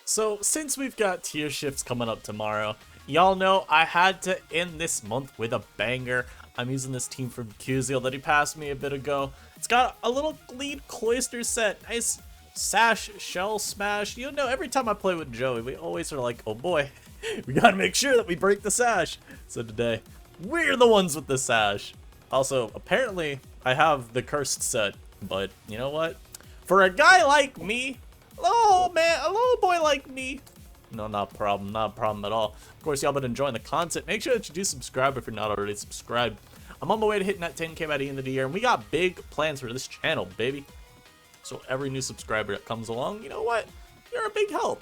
So, since we've got tier shifts coming up tomorrow, y'all know I had to end this month with a banger. I'm using this team from Cuzio that he passed me a bit ago. It's got a little lead Cloyster set, nice sash, shell smash. You know, every time I play with Joey, we always are like, oh boy, we gotta make sure that we break the sash. So today, we're the ones with the sash. Also, apparently, I have the cursed set, but you know what? For a guy like me, oh man, a little boy like me, no, not a problem at all. Of course, y'all been enjoying the content. Make sure that you do subscribe if you're not already subscribed. I'm on my way to hitting that 10K by the end of the year, and we got big plans for this channel, baby. So every new subscriber that comes along, you know what? You're a big help.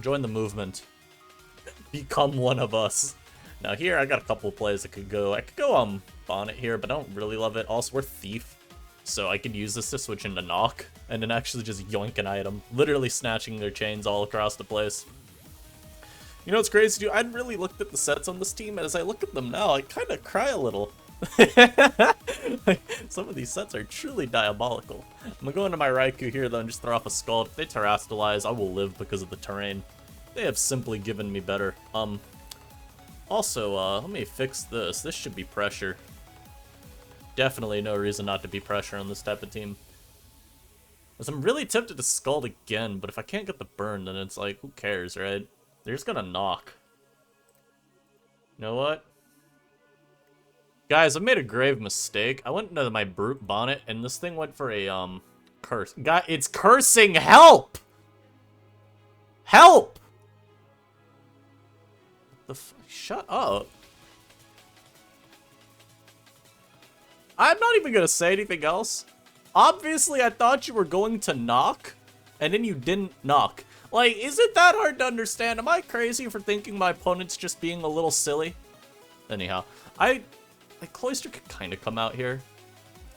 Join the movement. Become one of us. Now here, I got a couple of plays that could go. I could go Bonnet here, but I don't really love it. Also, we're Thief, so I could use this to switch into Knock, and then actually just yoink an item. Literally snatching their chains all across the place. You know what's crazy, dude? I hadn't really looked at the sets on this team, and as I look at them now, I kind of cry a little. Like, some of these sets are truly diabolical. I'm gonna go into my Raikou here, though, and just throw off a Scald. If they Terrastalize, I will live because of the terrain. They have simply given me better. Also, let me fix this. This should be pressure. Definitely no reason not to be pressure on this type of team. Because I'm really tempted to Scald again, but if I can't get the burn, then it's like, who cares, right? They're just gonna Knock. You know what? Guys, I made a grave mistake. I went into my Brute Bonnet, and this thing went for a, curse. God, it's cursing! Help! Help! Shut up. I'm not even gonna say anything else. Obviously, I thought you were going to Knock, and then you didn't Knock. Like, is it that hard to understand? Am I crazy for thinking my opponent's just being a little silly? Anyhow, like, Cloyster could kind of come out here.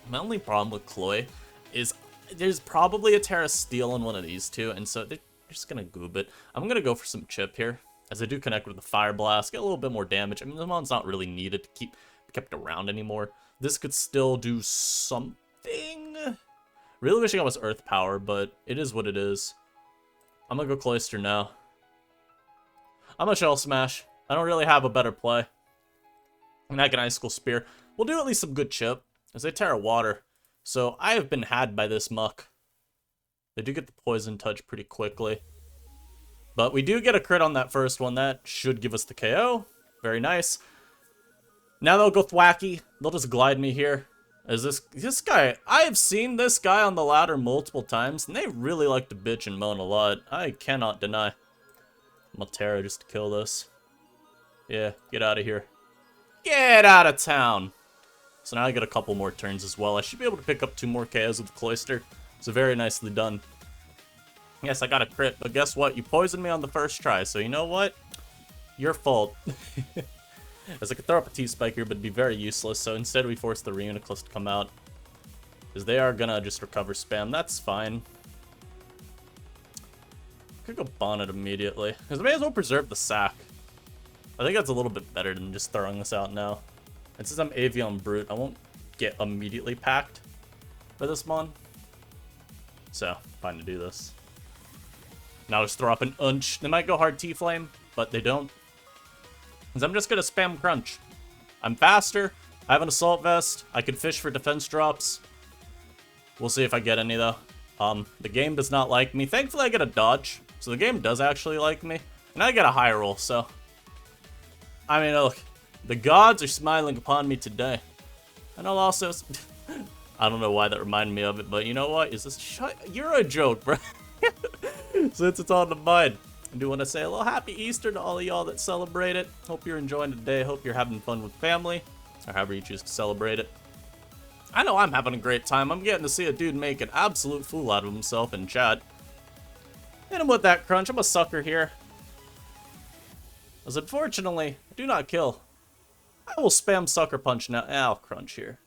My only problem with Cloy is there's probably a Terra Steel on one of these two, and so they're just gonna goob it. I'm gonna go for some chip here, as I do connect with the Fire Blast, get a little bit more damage. I mean, the mon's not really needed to keep kept around anymore. This could still do something. Really wishing I was Earth Power, but it is what it is. I'm gonna go Cloyster now. I'm gonna Shell Smash. I don't really have a better play. And I can Icicle Spear. We'll do at least some good chip, as they Terra Water. So I have been had by this muck. They do get the Poison Touch pretty quickly. But we do get a crit on that first one. That should give us the KO. Very nice. Now they'll go Thwacky. They'll just glide me here. As this guy, I have seen this guy on the ladder multiple times, and they really like to bitch and moan a lot. I cannot deny. I'm gonna Terra just to kill this. Yeah, get out of here. Get out of town! So now I get a couple more turns as well. I should be able to pick up 2 more KOs with Cloyster. So very nicely done. Yes, I got a crit, but guess what? You poisoned me on the first try, so you know what? Your fault. As I could throw up a T-Spike here, but it'd be very useless, so instead we force the Reuniclus to come out. Because they are gonna just recover spam, that's fine. Could go Bonnet immediately. Because I may as well preserve the sack. I think that's a little bit better than just throwing this out now. And since I'm Avion Brute, I won't get immediately packed by this mon. So, fine to do this. Now just throw up an Unch. They might go hard T-Flame, but they don't. Because I'm just going to spam Crunch. I'm faster. I have an Assault Vest. I can fish for defense drops. We'll see if I get any, though. The game does not like me. Thankfully, I get a Dodge. So the game does actually like me. And I get a high roll, so... I mean, look. The gods are smiling upon me today. And I'll also... I don't know why that reminded me of it, but you know what? Is this... You're a joke, bro. Since it's on the mind. I do want to say a little happy Easter to all of y'all that celebrate it. Hope you're enjoying the day. Hope you're having fun with family. Or however you choose to celebrate it. I know I'm having a great time. I'm getting to see a dude make an absolute fool out of himself in chat. Hit him with that Crunch. I'm a sucker here. As unfortunately, I do not kill. I will spam Sucker Punch now. I'll Crunch here.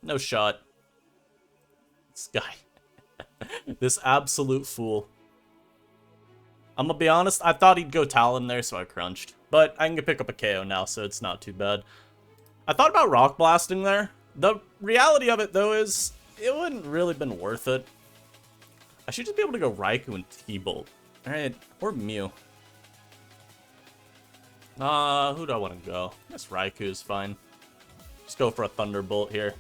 No shot. This guy. This absolute fool. I'm gonna be honest, I thought he'd go Talon there, so I crunched. But I can pick up a KO now, so it's not too bad. I thought about Rock Blasting there. The reality of it, though, is it wouldn't really been worth it. I should just be able to go Raikou and T-Bolt. Alright, or Mew. Who do I want to go? I guess Raikou is fine. Just go for a Thunderbolt here.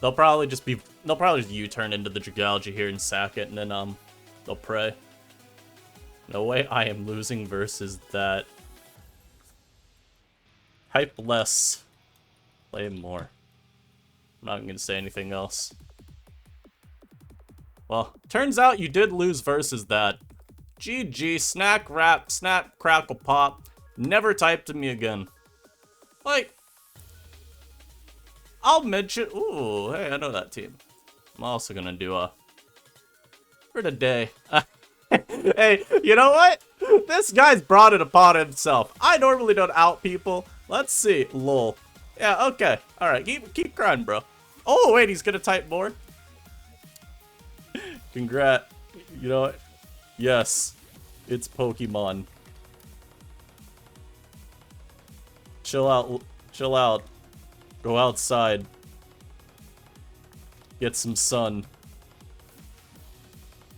They'll probably just U-turn into the Dragalge here and sack it, and then they'll pray. No way I am losing versus that. Hype less. Play more. I'm not gonna say anything else. Well, turns out you did lose versus that. GG, snack, rap, snap, crackle, pop. Never type to me again. Like, I'll mention. Ooh, hey, I know that team. I'm also gonna do a for the day. Hey, you know what? This guy's brought it upon himself. I normally don't out people. Let's see. Lol. Yeah, okay. Alright, keep crying, bro. Oh, wait, he's gonna type more? Congrats. You know what? Yes. It's Pokemon. Chill out. Chill out. Go outside. Get some sun.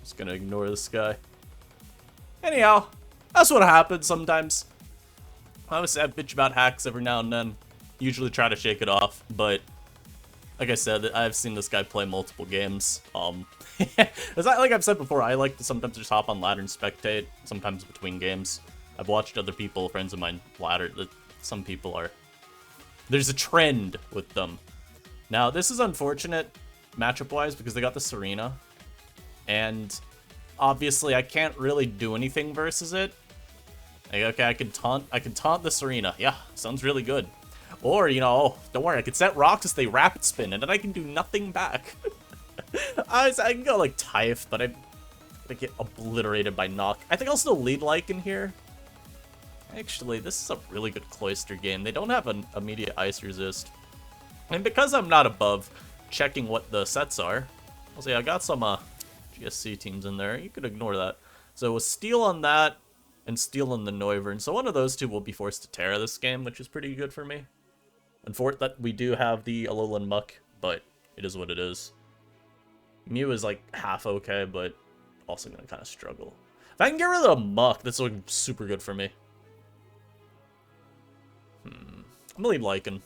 Just gonna ignore this guy. Anyhow, that's what happens sometimes. Obviously, I bitch about hacks every now and then. Usually try to shake it off, but like I said, I've seen this guy play multiple games. Like I've said before, I like to sometimes just hop on ladder and spectate, sometimes between games. I've watched other people, friends of mine, ladder. Some people are... There's a trend with them. Now, this is unfortunate matchup-wise because they got the Serena. And obviously, I can't really do anything versus it. Like, okay, I can taunt the Serena. Yeah, sounds really good. Or, you know, oh, don't worry, I can set rocks as they rapid spin, and then I can do nothing back. I can go like Typh, but I get obliterated by Knock. I think I'll still lead like in here. Actually, this is a really good Cloyster game. They don't have an immediate ice resist. And because I'm not above checking what the sets are, I'll say I got some GSC teams in there. You could ignore that. So with Steel on that, and Steel on the Noivern. So one of those two will be forced to Terra this game, which is pretty good for me. Unfortunately, that we do have the Alolan Muck, but it is what it is. Mew is like half okay, but also gonna kind of struggle. If I can get rid of the Muck, that's looking super good for me. I'm gonna leave Lycan.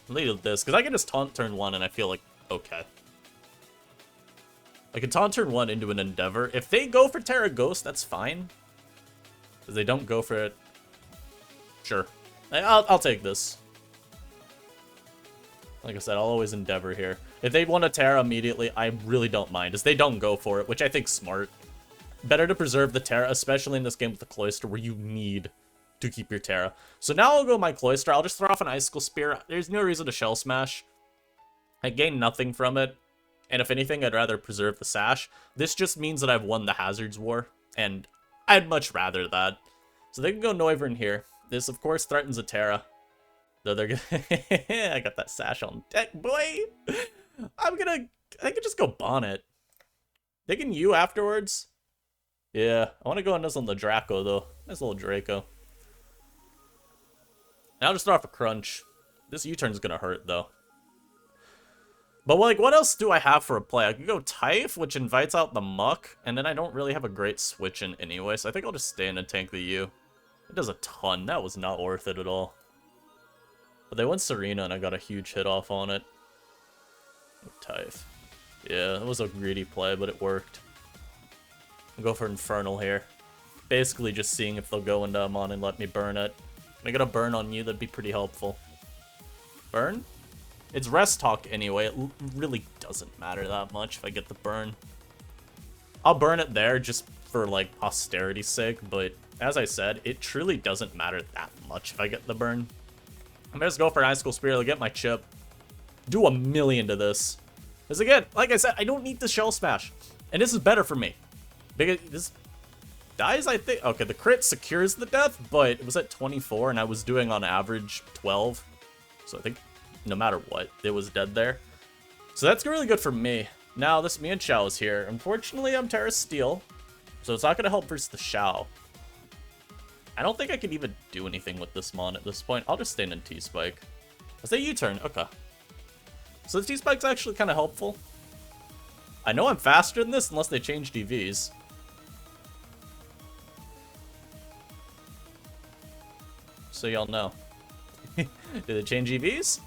I'll leave with this, because I can just taunt turn 1 and I feel like okay. I can taunt turn 1 into an Endeavor. If they go for Terra Ghost, that's fine. Because they don't go for it. Sure. I'll take this. Like I said, I'll always Endeavor here. If they want to Terra immediately, I really don't mind. As they don't go for it, which I think's smart. Better to preserve the Terra, especially in this game with the Cloyster, where you need to keep your Terra. So now I'll go my Cloyster. I'll just throw off an Icicle Spear. There's no reason to Shell Smash. I gain nothing from it. And if anything, I'd rather preserve the Sash. This just means that I've won the Hazards War. And I'd much rather that. So they can go Noivern here. This, of course, threatens a Terra. Though they're gonna... I got that Sash on deck, boy! I could just go Bonnet. They can U afterwards. Yeah, I want to go on this on the Draco, though. Nice little Draco. And I'll just throw off a Crunch. This U-turn's gonna hurt, though. But, like, what else do I have for a play? I can go Typh, which invites out the Muck, and then I don't really have a great switch in anyway, so I think I'll just stay in and tank the U. It does a ton. That was not worth it at all. But they went Serena, and I got a huge hit off on it. Typh. Yeah, that was a greedy play, but it worked. I'll go for Infernal here. Basically just seeing if they'll go into Amon and let me burn it. If I get a burn on you, that'd be pretty helpful. Burn? It's Rest Talk anyway. It really doesn't matter that much if I get the burn. I'll burn it there just for, like, posterity's sake, but as I said, it truly doesn't matter that much if I get the burn. I'm gonna just go for an Icicle Spear to get my chip. Do a million to this. Because again, like I said, I don't need the Shell Smash. And this is better for me. Because this dies, I think. Okay, the crit secures the death, but it was at 24 and I was doing on average 12. So I think no matter what, it was dead there. So that's really good for me. Now this Mienshao is here. Unfortunately, I'm Terra Steel. So it's not going to help versus the Shao. I don't think I can even do anything with this Mon at this point. I'll just stand in T-Spike. I say U-turn. Okay. So the T-Spike's actually kind of helpful. I know I'm faster than this unless they change DVs. So y'all know. Did they change EVs?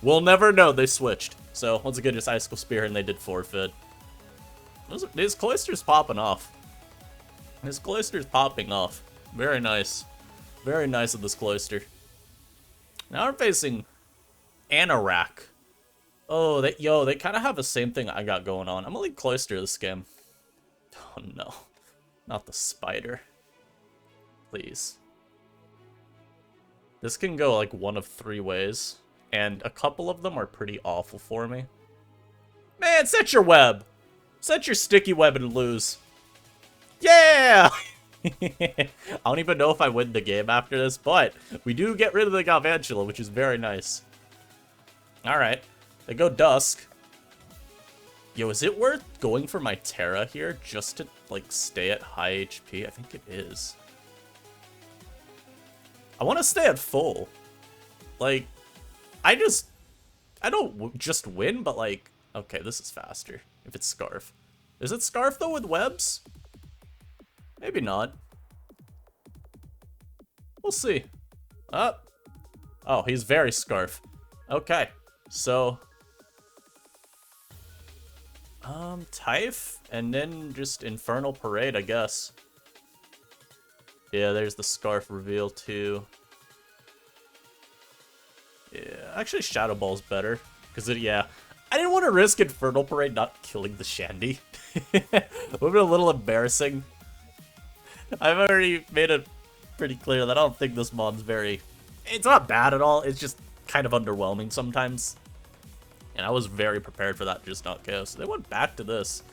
We'll never know. They switched. So once again, just Icicle Spear and they did forfeit. His Cloyster's popping off. His Cloyster's popping off. Very nice. Very nice of this Cloyster. Now we're facing Anorak. Oh, they kind of have the same thing I got going on. I'm gonna leave Cloyster this game. Oh no. Not the spider. Please. This can go like one of 3 ways, and a couple of them are pretty awful for me. Man, set your web! Set your sticky web and lose. Yeah! I don't even know if I win the game after this, but we do get rid of the Galvantula, which is very nice. Alright, they go Dusk. Yo, is it worth going for my Terra here just to, like, stay at high HP? I think it is. I want to stay at full. Like, I don't just win, but like, okay, this is faster if it's Scarf. Is it Scarf though with webs? Maybe not. We'll see. Oh, he's very Scarf. Okay, so Typh, and then just Infernal Parade, I guess. Yeah, there's the Scarf reveal too. Yeah, actually Shadow Ball's better. Because, yeah, I didn't want to risk Infernal Parade not killing the Shandy. It would have been a little embarrassing. I've already made it pretty clear that I don't think this mod's very... It's not bad at all, it's just kind of underwhelming sometimes. And I was very prepared for that to just not KO. So they went back to this.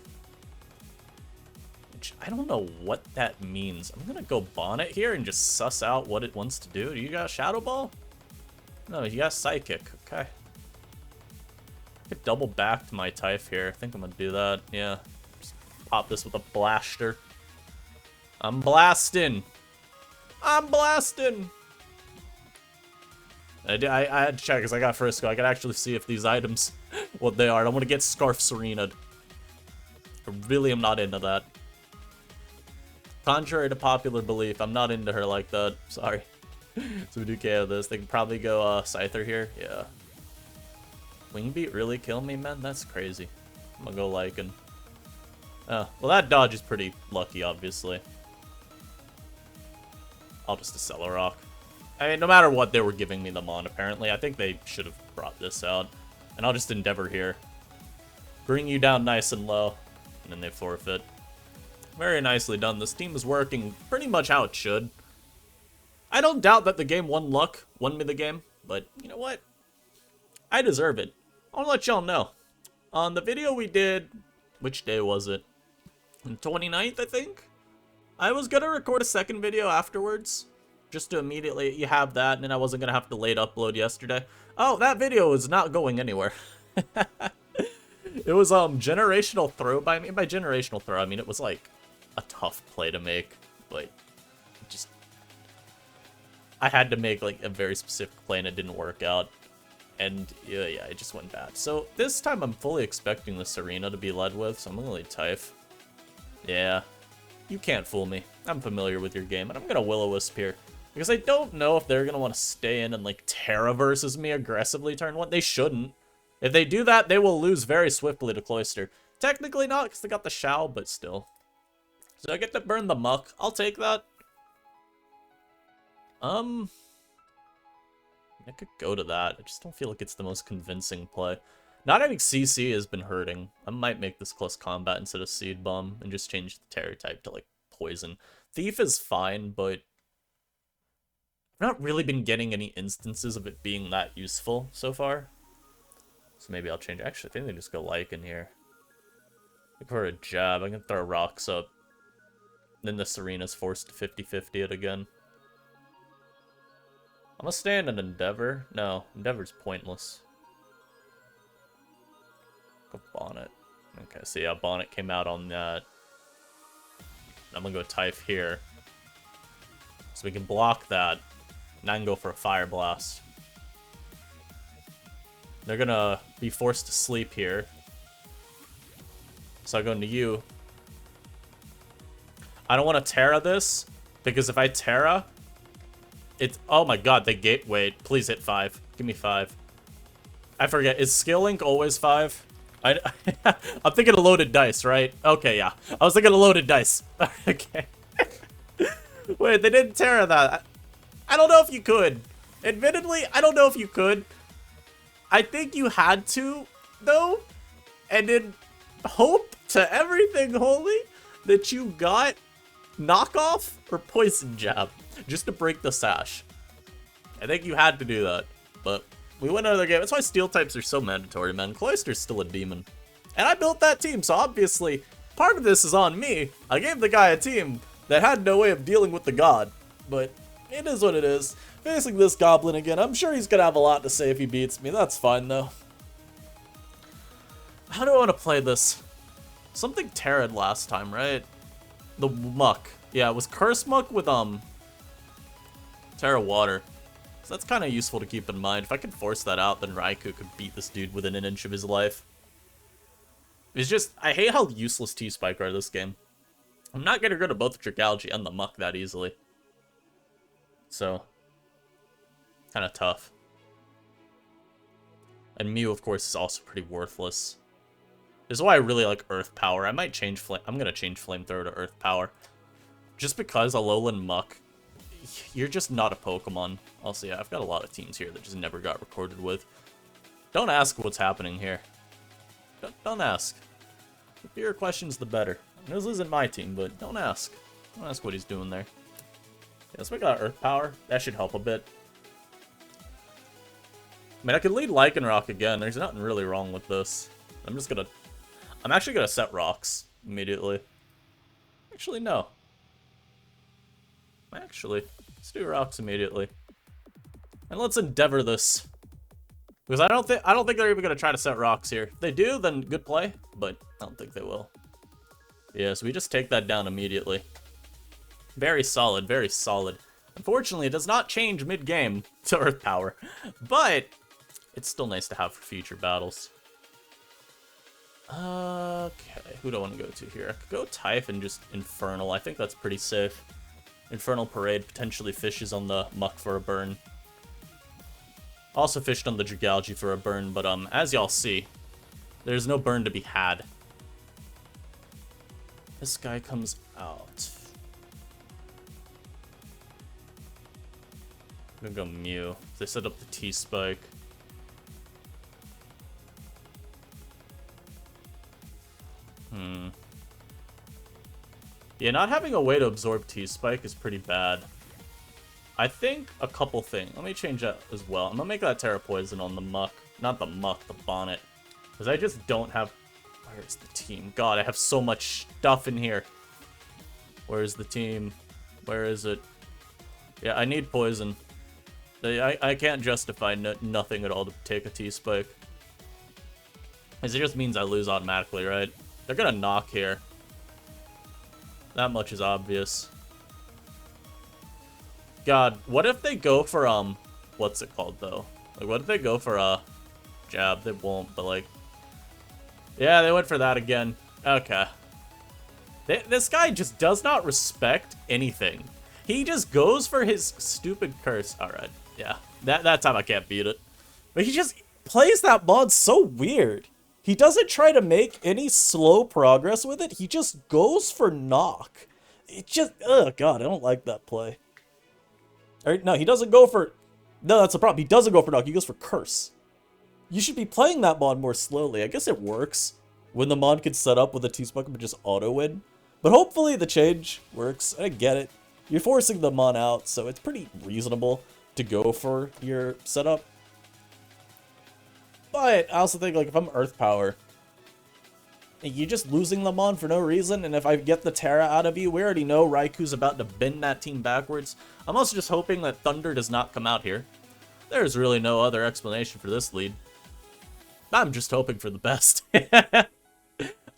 I don't know what that means. I'm gonna go Bonnet here and just suss out what it wants to do. Do you got Shadow Ball? No, you got Psychic. Okay. I could double back to my Typh here. I think I'm gonna do that. Yeah. Just pop this with a Blaster. I'm blasting. I'm blasting. I had to check because I got Frisco. I could actually see if these items, what they are. I don't want to get Scarf Serena'd. I really am not into that. Contrary to popular belief, I'm not into her like that. Sorry. So we do KO this. They can probably go Scyther here. Yeah. Wingbeat really kill me, man? That's crazy. I'm gonna go Lycan. Oh, well that dodge is pretty lucky, obviously. I'll just Accelerock. I mean, no matter what, they were giving me them on, apparently. I think they should have brought this out. And I'll just Endeavor here. Bring you down nice and low. And then they forfeit. Very nicely done. This team is working pretty much how it should. I don't doubt that the game won me the game, but you know what? I deserve it. I'll let y'all know. On the video we did, which day was it? The 29th, I think? I was gonna record a second video afterwards, just to immediately, you have that, and then I wasn't gonna have to late upload yesterday. Oh, that video is not going anywhere. It was generational throw by me. By generational throw, I mean it was like a tough play to make, but just I had to make like a very specific play and it didn't work out, and yeah, it just went bad. So this time I'm fully expecting the Serena to be led with, so I'm gonna lead Typh. Yeah, you can't fool me. I'm familiar with your game, and I'm gonna Will-O-Wisp here because I don't know if they're gonna want to stay in and like Terra versus me aggressively turn 1. They shouldn't. If they do that, they will lose very swiftly to Cloyster. Technically not, because they got the Shao, but still. So I get to burn the Muck. I'll take that. I could go to that. I just don't feel like it's the most convincing play. Not having CC has been hurting. I might make this close combat instead of Seed Bomb and just change the Terror type to like Poison. Thief is fine, but I've not really been getting any instances of it being that useful so far. So maybe I'll change. Actually, I think they just go Lycan here. Look for a jab. I can throw rocks up. Then the Serena's forced to 50-50 it again. I'm gonna stay in an Endeavor. No, Endeavor's pointless. Go Bonnet. Okay, so yeah, Bonnet came out on that. I'm gonna go Typh here. So we can block that. And I can go for a Fire Blast. They're gonna be forced to sleep here. So I go into you. I don't want to Terra this, because if I Terra, it's... Oh my god, they gate... Wait, please hit 5. Give me 5. I forget, is skill link always 5? I'm thinking of loaded dice, right? Okay, yeah. I was thinking of loaded dice. Okay. Wait, they didn't Terra that. I don't know if you could. Admittedly, I don't know if you could. I think you had to, though. And in hope to everything holy that you got knockoff or poison jab just to break the sash. I think you had to do that, but we win another game. That's why steel types are so mandatory, man. Cloyster's still a demon. And I built that team, so obviously part of this is on me. I gave the guy a team that had no way of dealing with the god, but it is what it is. Facing this goblin again, I'm sure he's gonna have a lot to say if he beats me. That's fine, though. How do I want to play this? Something Terran last time, right? The muck. Yeah, it was Curse Muck with, Terra Water. So that's kind of useful to keep in mind. If I could force that out, then Raikou could beat this dude within an inch of his life. It's just, I hate how useless T-Spike are this game. I'm not getting rid of both the Trigalgy and the Muck that easily. So, kind of tough. And Mew, of course, is also pretty worthless. This is why I really like Earth Power. I might change I'm gonna change Flamethrower to Earth Power. Just because Alolan Muck, you're just not a Pokemon. Also, yeah, I've got a lot of teams here that just never got recorded with. Don't ask what's happening here. Don't ask. The fewer questions, the better. This isn't my team, but don't ask. Don't ask what he's doing there. Yeah, let's make that Earth Power. That should help a bit. I mean, I could lead Lycanroc again. There's nothing really wrong with this. I'm actually gonna set rocks immediately. Actually, no. Actually, let's do rocks immediately. And let's endeavor this. Because I don't think they're even gonna try to set rocks here. If they do, then good play, but I don't think they will. Yeah, so we just take that down immediately. Very solid, very solid. Unfortunately, it does not change mid-game to Earth Power, but it's still nice to have for future battles. Okay, who do I want to go to here? I could go Typhon, just Infernal. I think that's pretty safe. Infernal Parade potentially fishes on the Muck for a burn. Also fished on the Dragalge for a burn, but as y'all see, there's no burn to be had. This guy comes out. I'm gonna go Mew. They set up the T-Spike. Yeah, not having a way to absorb T-Spike is pretty bad. I think a couple things. Let me change that as well. I'm gonna make that Terra Poison on the Muck. Not the Muck, the Bonnet. Because I just don't have... Where's the team? God, I have so much stuff in here. Where's the team? Where is it? Yeah, I need Poison. I can't justify nothing at all to take a T-Spike. Because it just means I lose automatically, right? They're gonna knock here. That much is obvious. God, what if they go for, what's it called, though? Like, what if they go for a jab? They won't, but, like... Yeah, they went for that again. Okay. This guy just does not respect anything. He just goes for his stupid curse. Alright, yeah. That time I can't beat it. But he just plays that mod so weird. He doesn't try to make any slow progress with it. He just goes for knock. It just... Oh, God, I don't like that play. No, he doesn't go for... No, that's the problem. He doesn't go for knock. He goes for curse. You should be playing that mod more slowly. I guess it works when the mod can set up with a T-Spike and just auto-win. But hopefully the change works. I get it. You're forcing the mon out, so it's pretty reasonable to go for your setup. But I also think, like, if I'm Earth Power, you're just losing them on for no reason, and if I get the Terra out of you, we already know Raikou's about to bend that team backwards. I'm also just hoping that Thunder does not come out here. There's really no other explanation for this lead. I'm just hoping for the best. I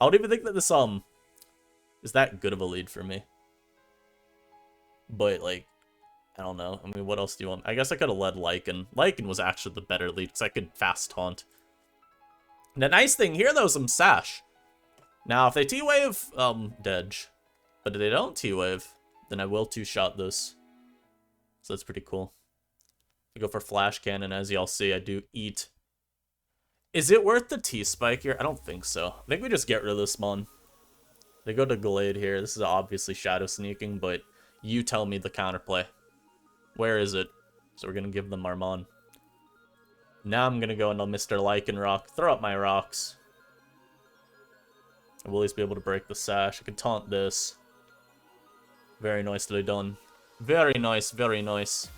don't even think that this, is that good of a lead for me. But, like, I don't know. I mean, what else do you want? I guess I could have led Lycan. Lycan was actually the better lead, because I could fast taunt. And the nice thing here, though, is some Sash. Now, if they T-Wave, Dedge. But if they don't T-Wave, then I will two-shot this. So that's pretty cool. I go for Flash Cannon, as y'all see, I do eat. Is it worth the T-Spike here? I don't think so. I think we just get rid of this Mon. They go to Glade here. This is obviously Shadow Sneaking, but you tell me the counterplay. Where is it? So we're going to give them our Mon. Now I'm going to go into Mr. Lycanroc, throw up my rocks. I will at least be able to break the sash. I can taunt this. Very nicely done. Very nice, very nice.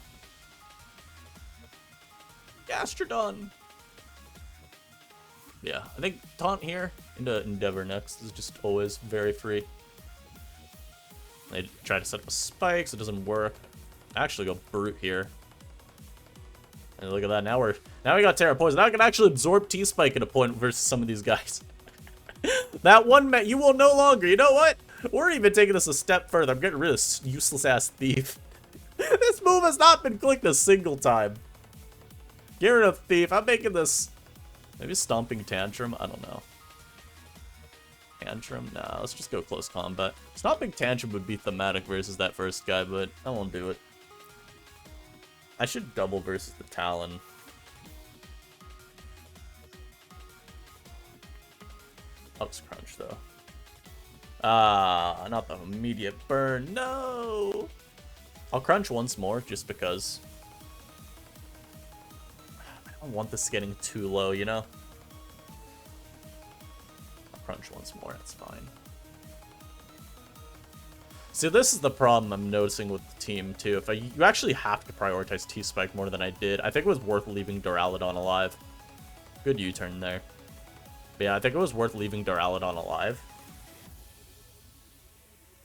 Gastrodon. Yeah, I think taunt here into Endeavor next is just always very free. They try to set up a spike, so it doesn't work. I actually go Brute here. And look at that, now we got Terra Poison. Now I can actually absorb T-Spike at a point versus some of these guys. That one you will no longer, you know what? We're even taking this a step further. I'm getting rid of useless ass Thief. This move has not been clicked a single time. Get rid of Thief. I'm making this maybe Stomping Tantrum. I don't know. Tantrum? Nah, let's just go close combat. Stomping Tantrum would be thematic versus that first guy, but I won't do it. I should double versus the Talon. Ups Crunch, though. Ah, not the immediate burn. No! I'll Crunch once more, just because. I don't want this getting too low, you know? I'll Crunch once more, that's fine. See, this is the problem I'm noticing with the team, too. If you actually have to prioritize T-Spike more than I did, I think it was worth leaving Duraludon alive. Good U-turn there. But yeah, I think it was worth leaving Duraludon alive.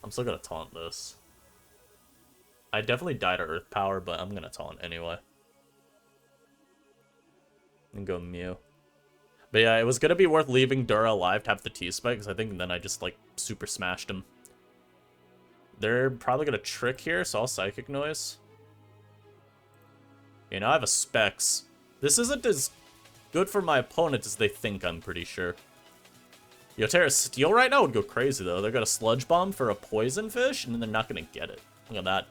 I'm still gonna taunt this. I definitely died to Earth Power, but I'm gonna taunt anyway. And go Mew. But yeah, it was gonna be worth leaving Dura alive to have the T-Spike, because I think then I just, like, super smashed him. They're probably gonna Trick here, so I'll Psychic Noise. Okay, now I have a Specs. This isn't as good for my opponent as they think, I'm pretty sure. Yo, Terra Steel right now would go crazy, though. They're gonna Sludge Bomb for a Poison Fish, and then they're not gonna get it. Look at that.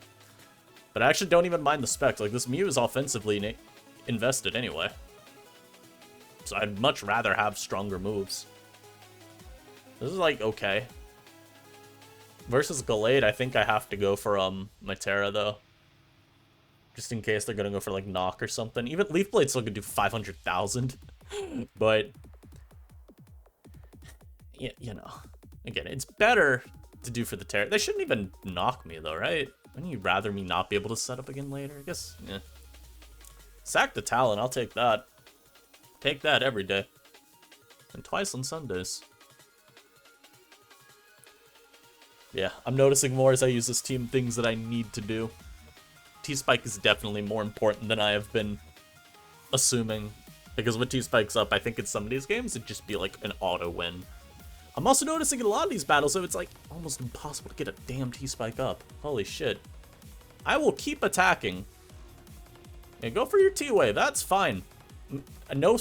But I actually don't even mind the Specs. Like, this Mew is offensively invested anyway. So I'd much rather have stronger moves. This is, like, okay. Versus Glade, I think I have to go for, my Terra, though. Just in case they're gonna go for, like, Knock or something. Even Leaf Blade still could do 500,000. But yeah, you know, again, it's better to do for the Terra. They shouldn't even knock me, though, right? Wouldn't you rather me not be able to set up again later? I guess, yeah. Sack the Talon, I'll take that. Take that every day. And twice on Sundays. Yeah, I'm noticing more as I use this team things that I need to do. T-Spike is definitely more important than I have been assuming. Because with T-Spike's up, I think in some of these games, it'd just be like an auto win. I'm also noticing in a lot of these battles, so it's like almost impossible to get a damn T-Spike up. Holy shit. I will keep attacking. Yeah, go for your T-Wave, that's fine. No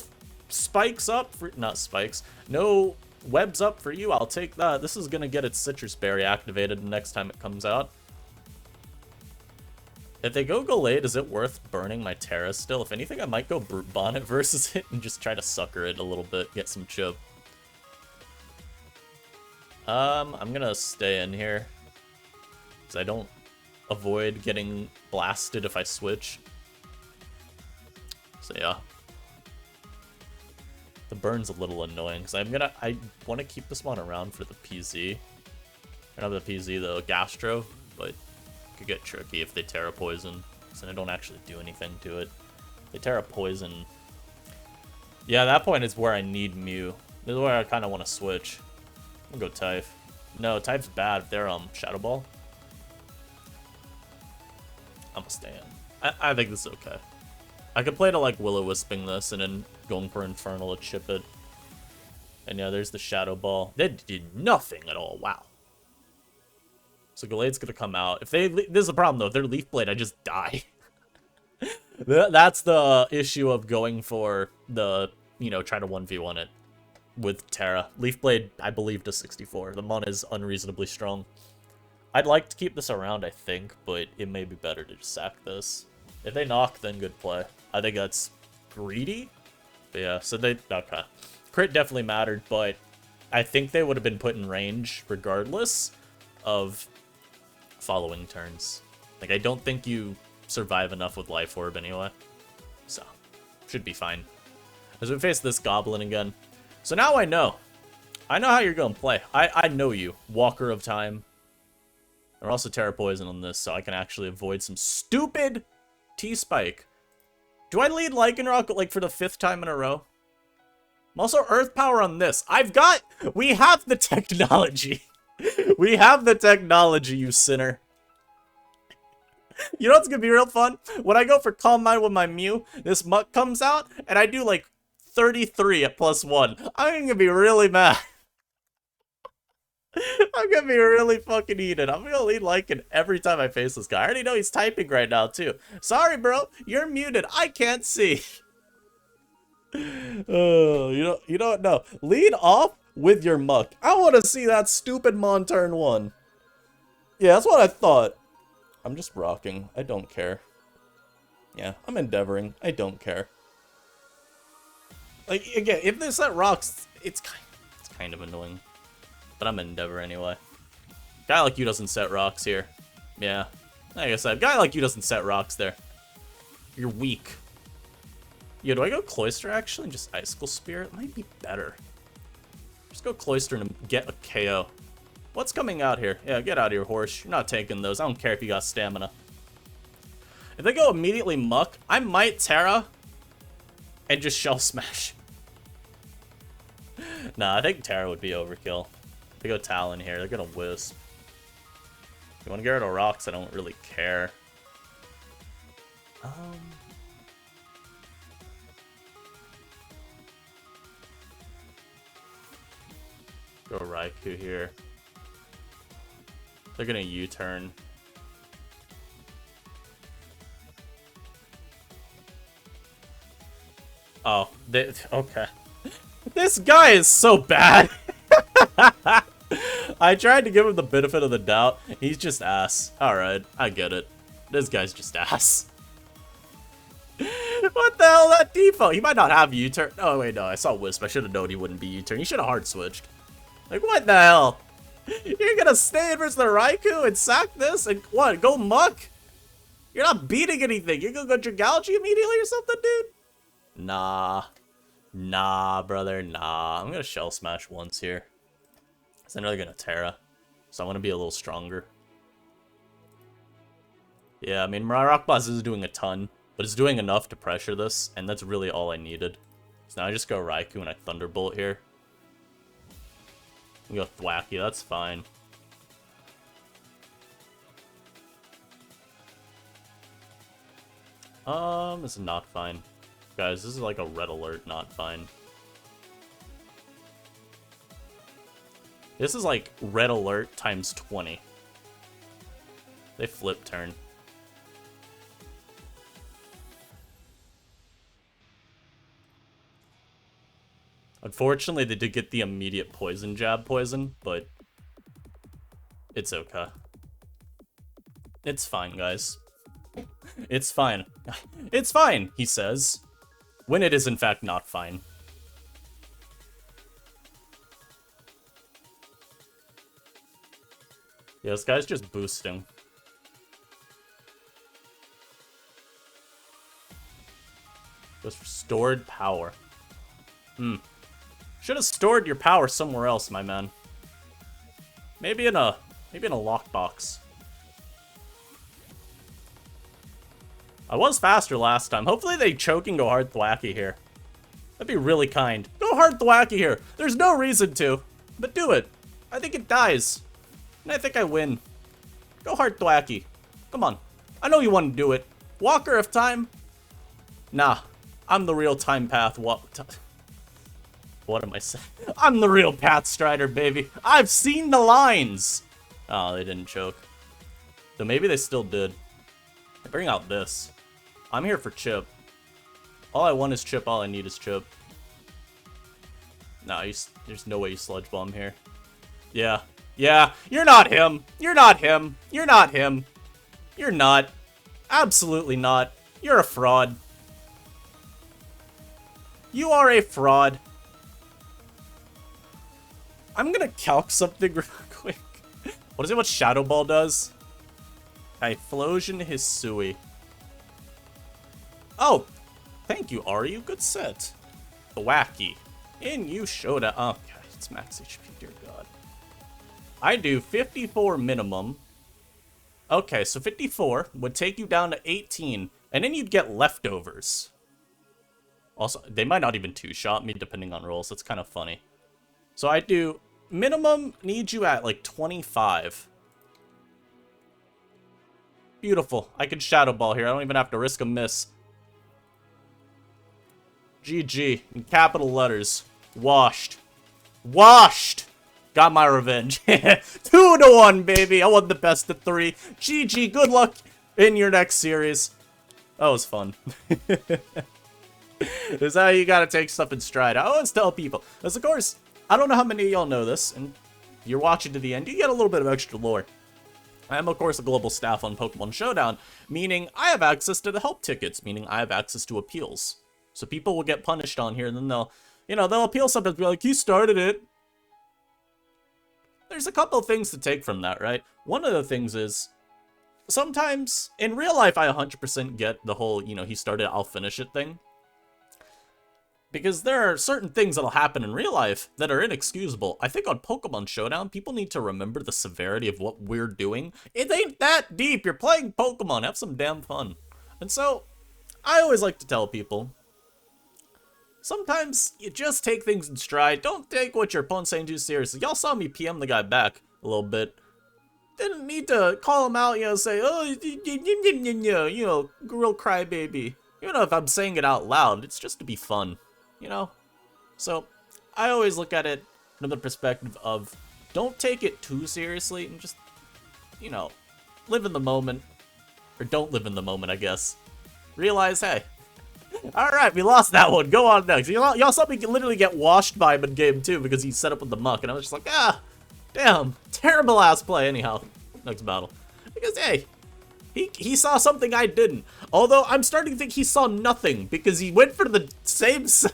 spikes up for, not spikes, no webs up for you, I'll take that. This is gonna get its Citrus Berry activated the next time it comes out. If they go Glade, is it worth burning my Terra still? If anything, I might go Brute Bonnet versus it and just try to sucker it a little bit, get some chip. I'm gonna stay in here, because I don't avoid getting blasted if I switch. So yeah. The burn's a little annoying, because I want to keep this one around for the PZ. Or not the PZ, the Gastro, but it could get tricky if they Terra Poison, so I don't actually do anything to it. They Terra Poison. Yeah, at that point is where I need Mew. This is where I kind of want to switch. I'm gonna go Type. No, Type's bad. They're Shadow Ball. I'm gonna stay in. I think this is okay. I could play to like Will-O-Wisping this and then going for Infernal to chip it. And yeah, there's the Shadow Ball. They did nothing at all. Wow. So Glade's gonna come out. If they, this is the problem though. If they're Leaf Blade, I just die. That's the issue of going for the, you know, try to 1v1 it. with Terra. Leaf Blade, I believe, to 64. The mon is unreasonably strong. I'd like to keep this around, I think, but it may be better to just sack this. If they knock, then good play. I think that's greedy. But yeah, so they... Okay. Crit definitely mattered, but I think they would have been put in range regardless of following turns. Like, I don't think you survive enough with Life Orb anyway. So, should be fine. As we face this Goblin again. So now I know. I know how you're going to play. I know you. Walker of Time. We're also Terra Poison on this, so I can actually avoid some stupid T-Spike. Do I lead Lycanroc, like, for the 5th time in a row? I'm also Earth Power on this. We have the technology. We have the technology, you sinner. You know what's gonna be real fun? When I go for Calm Mind with my Mew, this Muck comes out, and I do, like, 33 at +1. I'm gonna be really mad. I'm gonna be really fucking heated. I'm gonna lead Lycan every time I face this guy. I already know he's typing right now, too. Sorry, bro. You're muted. I can't see. Oh, you don't know. Lead off with your Muck. I want to see that stupid Mon turn 1. Yeah, that's what I thought. I'm just rocking. I don't care. Yeah, I'm endeavoring. I don't care. Like, again, if they set rocks, it's kind of annoying. But I'm endeavor anyway. Guy like you doesn't set rocks here. Yeah. Like I said, guy like you doesn't set rocks there. You're weak. Yeah, do I go Cloyster actually and just Icicle Spear? It might be better. Just go Cloyster and get a KO. What's coming out here? Yeah, get out of here, horse. You're not taking those. I don't care if you got stamina. If they go immediately Muck, I might Terra and just Shell Smash. Nah, I think Terra would be overkill. If they go Talon here, they're gonna Wisp. If you want to get rid of rocks, I don't really care. Go Raikou here. They're gonna U-turn. Oh, okay. This guy is so bad. I tried to give him the benefit of the doubt. He's just ass. Alright, I get it. This guy's just ass. What the hell, that default? He might not have U-turn. Oh, wait, no, I saw Wisp. I should have known he wouldn't be U-turn. He should have hard switched. Like, what the hell? You're gonna stay in versus the Raikou and sack this and what? Go Muck? You're not beating anything. You're gonna go Dragalge immediately or something, dude? Nah. Nah, brother. Nah. I'm gonna Shell Smash once here. Because I know they're gonna Terra. So I want to be a little stronger. Yeah, I mean, Rock Blast is doing a ton. But it's doing enough to pressure this. And that's really all I needed. So now I just go Raikou and I Thunderbolt here. We go Thwacky, that's fine. This is not fine. Guys, this is like a red alert, not fine. This is like red alert times 20. They flip turn. Unfortunately, they did get the immediate poison jab poison, but it's okay. It's fine, guys. It's fine. It's fine, he says. When it is, in fact, not fine. Yeah, this guy's just boosting. Just restored power. Should have stored your power somewhere else, my man. Maybe in a lockbox. I was faster last time. Hopefully they choke and go hard Thwacky here. That'd be really kind. Go hard Thwacky here. There's no reason to, but do it. I think it dies. And I think I win. Go hard Thwacky. Come on. I know you want to do it. Walker of Time? Nah. I'm the real Time Path. What am I saying? I'm the real Path Strider, baby. I've seen the lines. Oh, they didn't choke. So maybe they still did. Bring out this. I'm here for chip. All I want is chip. All I need is chip. No, there's no way you sludge bomb here. Yeah. Yeah. You're not him. You're not him. You're not him. You're not. Absolutely not. You're a fraud. You are a fraud. I'm gonna calc something real quick. What is it? What Shadow Ball does? Typhlosion Hisui. Oh, thank you, Aryu. Good set. The Wacky. And you showed up. Oh, God, it's max HP, dear God. I do 54 minimum. Okay, so 54 would take you down to 18, and then you'd get leftovers. Also, they might not even two-shot me, depending on rolls. That's kind of funny. So I do minimum need you at, like, 25. Beautiful. I can Shadow Ball here. I don't even have to risk a miss. GG. In capital letters. Washed. Washed! Got my revenge. 2-1, baby. I won the best of 3. GG. Good luck in your next series. That was fun. This is how you gotta take stuff in stride. I always tell people. Because, of course, I don't know how many of y'all know this, and if you're watching to the end, you get a little bit of extra lore. I am, of course, a global staff on Pokemon Showdown, meaning I have access to the help tickets, meaning I have access to appeals. So people will get punished on here, and then they'll appeal sometimes, be like, you started it. There's a couple of things to take from that, right? One of the things is, sometimes, in real life, I 100% get the whole, he started it, I'll finish it thing. Because there are certain things that'll happen in real life that are inexcusable. I think on Pokemon Showdown, people need to remember the severity of what we're doing. It ain't that deep. You're playing Pokemon. Have some damn fun. And so, I always like to tell people, sometimes you just take things in stride. Don't take what your opponent's saying too seriously. Y'all saw me PM the guy back a little bit. Didn't need to call him out, say, oh, real crybaby. If I'm saying it out loud, it's just to be fun. So I always look at it from the perspective of don't take it too seriously and just, live in the moment. Or don't live in the moment, I guess. Realize, hey, alright, we lost that one. Go on next. Y'all saw me literally get washed by him in game 2 because he set up with the muck, and I was just like, damn, terrible ass play anyhow. Next battle. Because, hey, he saw something I didn't. Although, I'm starting to think he saw nothing, because he went for the same setup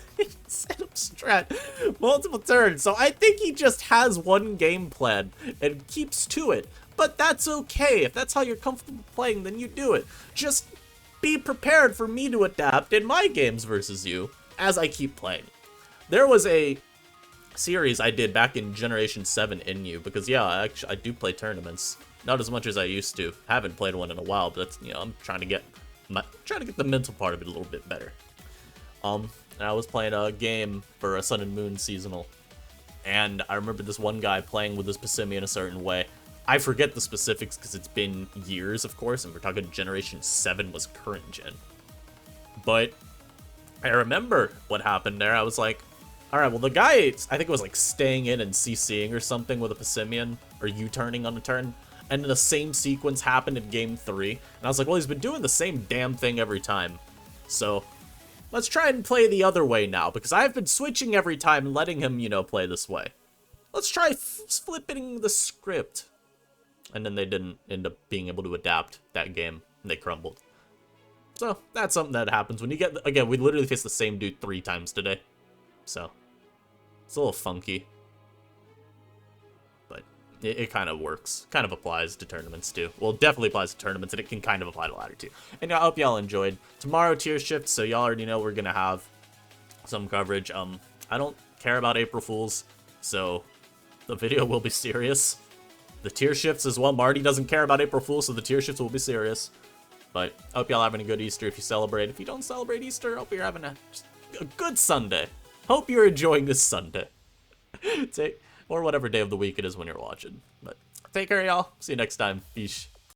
strat multiple turns. So I think he just has one game plan and keeps to it. But that's okay. If that's how you're comfortable playing, then you do it. Just be prepared for me to adapt in my games versus you as I keep playing. There was a series I did back in Generation 7 in you, because yeah, I do play tournaments. Not as much as I used to. Haven't played one in a while, but that's, I'm trying to get the mental part of it a little bit better. And I was playing a game for a Sun and Moon seasonal, and I remember this one guy playing with his Passimian a certain way. I forget the specifics because it's been years, of course, and we're talking Generation 7 was current gen. But I remember what happened there. I was like, alright, well the guy, I think it was like staying in and CCing or something with a Passimian, or U-turning on a turn. And then the same sequence happened in game 3. And I was like, well, he's been doing the same damn thing every time. So, let's try and play the other way now, because I've been switching every time and letting him, play this way. Let's try flipping the script. And then they didn't end up being able to adapt that game, and they crumbled. So, that's something that happens when you get, again, we literally faced the same dude 3 times today. So, it's a little funky. It kind of works. Kind of applies to tournaments, too. Well, it definitely applies to tournaments, and it can kind of apply to ladder, too. And I hope y'all enjoyed. Tomorrow, tier shift, so y'all already know we're going to have some coverage. I don't care about April Fools, so the video will be serious. The tier shifts as well. Marty doesn't care about April Fools, so the tier shifts will be serious. But I hope y'all having a good Easter if you celebrate. If you don't celebrate Easter, I hope you're having a good Sunday. Hope you're enjoying this Sunday. Or whatever day of the week it is when you're watching. But take care, y'all. See you next time. Peace.